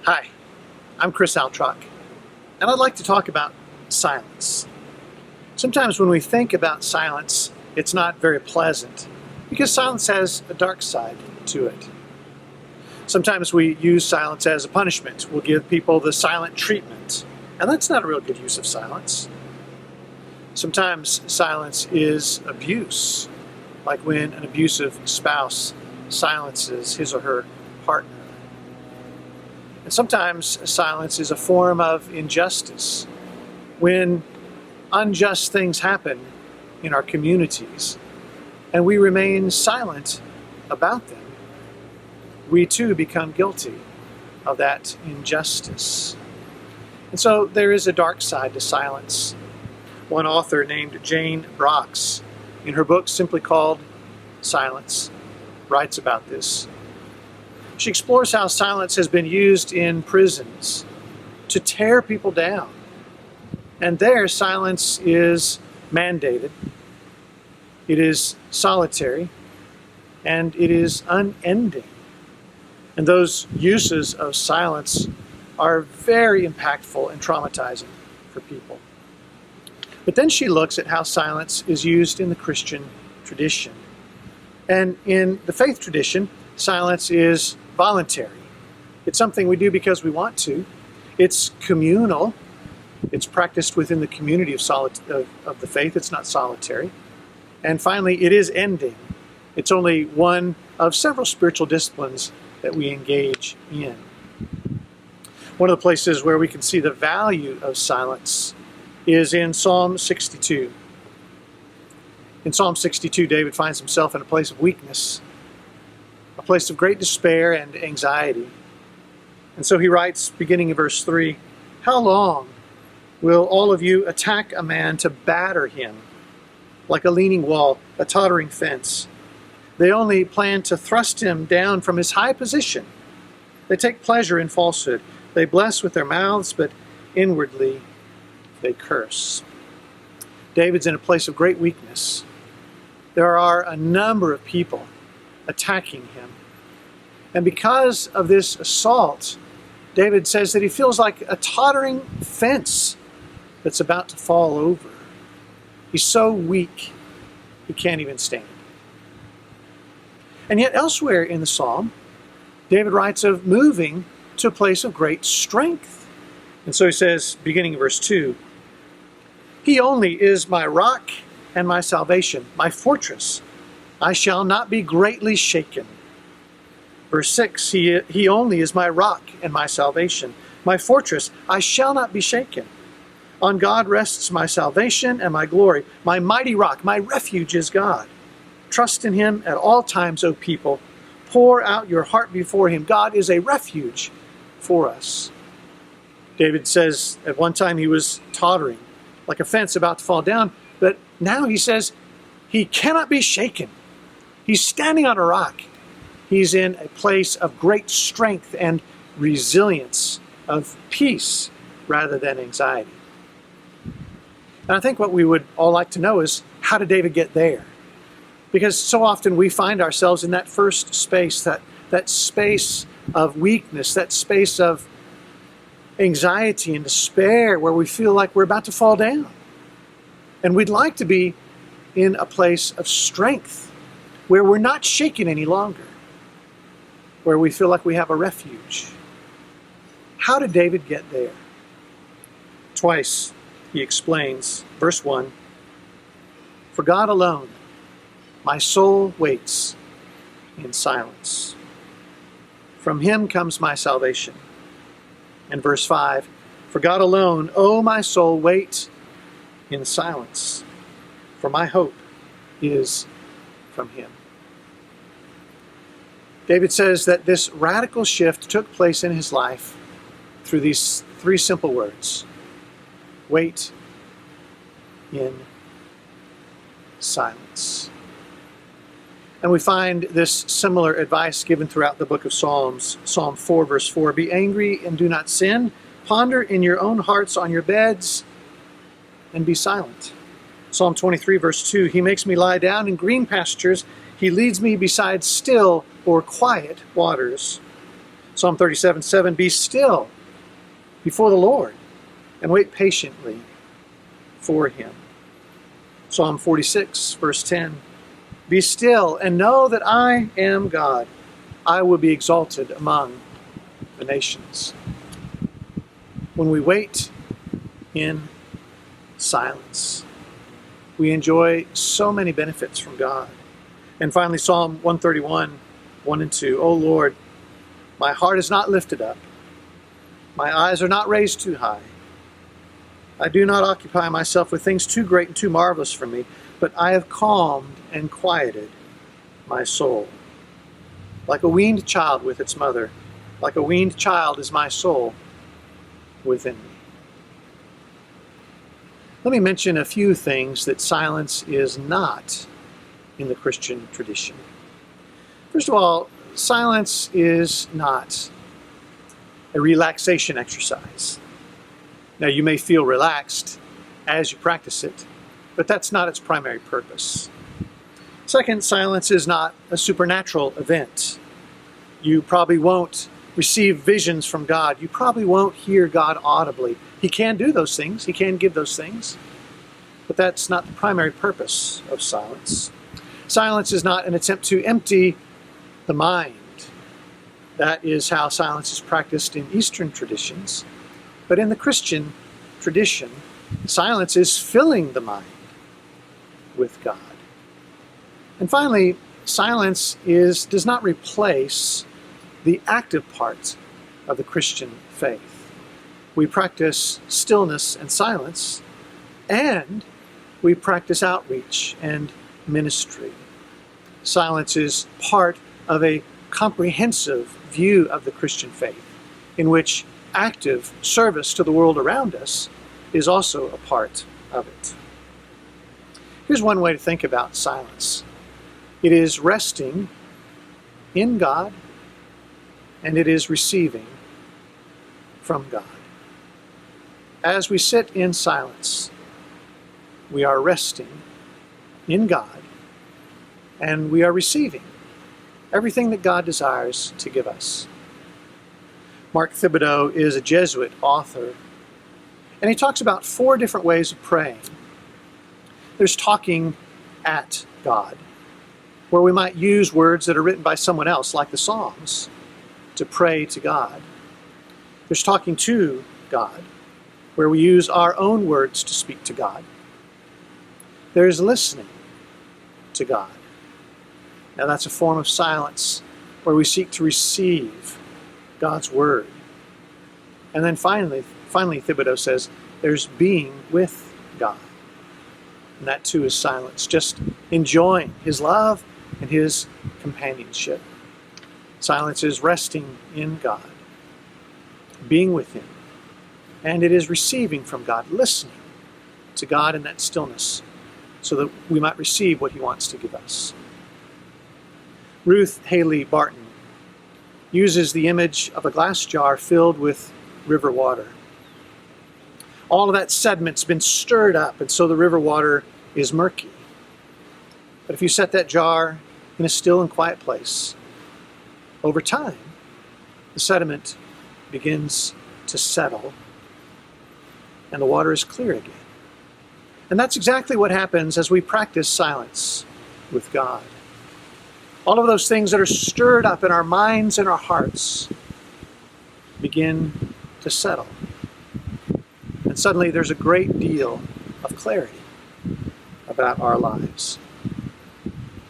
Hi, I'm Chris Altrock, and I'd like to talk about silence. Sometimes when we think about silence, it's not very pleasant because silence has a dark side to it. Sometimes we use silence as a punishment. We'll give people the silent treatment, and that's not a real good use of silence. Sometimes silence is abuse, like when an abusive spouse silences his or her partner. And sometimes silence is a form of injustice. When unjust things happen in our communities and we remain silent about them, we too become guilty of that injustice. And so there is a dark side to silence. One author named Jane Brox, in her book simply called Silence, writes about this. She explores how silence has been used in prisons to tear people down. And there, silence is mandated, it is solitary, and it is unending. And those uses of silence are very impactful and traumatizing for people. But then she looks at how silence is used in the Christian tradition. And in the faith tradition, silence is voluntary. It's something we do because we want to. It's communal. It's practiced within the community of the faith. It's not solitary. And finally, it is ending. It's only one of several spiritual disciplines that we engage in. One of the places where we can see the value of silence is in Psalm 62. In Psalm 62, David finds himself in a place of weakness, a place of great despair and anxiety. And so he writes, beginning in verse 3, "How long will all of you attack a man to batter him, like a leaning wall, a tottering fence? They only plan to thrust him down from his high position. They take pleasure in falsehood. They bless with their mouths, but inwardly they curse." David's in a place of great weakness. There are a number of people attacking him. And because of this assault, David says that he feels like a tottering fence that's about to fall over. He's so weak, he can't even stand. And yet elsewhere in the psalm, David writes of moving to a place of great strength. And so he says, beginning in verse 2, "He only is my rock and my salvation, my fortress. I shall not be greatly shaken." Verse 6, he only is my rock and my salvation, my fortress. I shall not be shaken. On God rests my salvation and my glory. My mighty rock, my refuge is God. Trust in him at all times, O people. Pour out your heart before him. God is a refuge for us. David says at one time he was tottering, like a fence about to fall down, but now he says he cannot be shaken. He's standing on a rock. He's in a place of great strength and resilience, of peace rather than anxiety. And I think what we would all like to know is, how did David get there? Because so often we find ourselves in that first space, that space of weakness, that space of anxiety and despair where we feel like we're about to fall down. And we'd like to be in a place of strength where we're not shaken any longer, where we feel like we have a refuge. How did David get there? Twice he explains. Verse 1, "For God alone, my soul waits in silence. From him comes my salvation." And verse 5, "For God alone, O my soul, wait in silence, for my hope is from him." David says that this radical shift took place in his life through these three simple words: wait in silence. And we find this similar advice given throughout the book of Psalms. Psalm 4, verse 4, "Be angry and do not sin. Ponder in your own hearts on your beds and be silent." Psalm 23, verse 2, "He makes me lie down in green pastures. He leads me beside still or quiet waters." Psalm 37:7, be still before the Lord and wait patiently for him. Psalm 46, verse 10, be still and know that I am God. I will be exalted among the nations. When we wait in silence, we enjoy so many benefits from God. And finally, Psalm 131, 1 and 2, O Lord, my heart is not lifted up. My eyes are not raised too high. I do not occupy myself with things too great and too marvelous for me, but I have calmed and quieted my soul. Like a weaned child with its mother, like a weaned child is my soul within me. Let me mention a few things that silence is not in the Christian tradition. First of all, silence is not a relaxation exercise. Now, you may feel relaxed as you practice it, but that's not its primary purpose. Second, silence is not a supernatural event. You probably won't receive visions from God. You probably won't hear God audibly. He can do those things. He can give those things. But that's not the primary purpose of silence. Silence is not an attempt to empty the mind. That is how silence is practiced in Eastern traditions. But in the Christian tradition, silence is filling the mind with God. And finally, silence does not replace the active part of the Christian faith. We practice stillness and silence, and we practice outreach and ministry. Silence is part of a comprehensive view of the Christian faith, in which active service to the world around us is also a part of it. Here's one way to think about silence. It is resting in God, and it is receiving from God. As we sit in silence, we are resting in God, and we are receiving everything that God desires to give us. Mark Thibodeau is a Jesuit author, and he talks about 4 different ways of praying. There's talking at God, where we might use words that are written by someone else, like the Psalms, to pray to God. There's talking to God, where we use our own words to speak to God. There's listening to God. Now that's a form of silence where we seek to receive God's word. And then finally, Thibodeau says, there's being with God. And that too is silence, just enjoying his love and his companionship. Silence is resting in God, being with him, and it is receiving from God, listening to God in that stillness, so that we might receive what he wants to give us. Ruth Haley Barton uses the image of a glass jar filled with river water. All of that sediment's been stirred up, and so the river water is murky. But if you set that jar in a still and quiet place, over time, the sediment begins to settle, and the water is clear again. And that's exactly what happens as we practice silence with God. All of those things that are stirred up in our minds and our hearts begin to settle. And suddenly there's a great deal of clarity about our lives.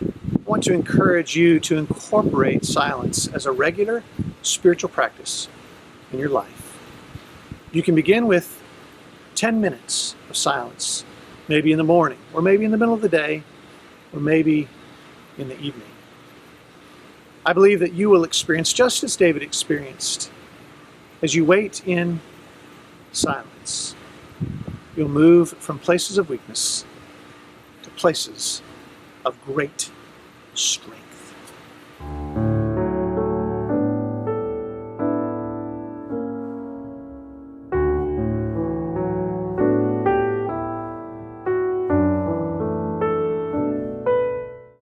I want to encourage you to incorporate silence as a regular spiritual practice in your life. You can begin with 10 minutes of silence, maybe in the morning, or maybe in the middle of the day, or maybe in the evening. I believe that you will experience, just as David experienced, as you wait in silence, you'll move from places of weakness to places of great strength.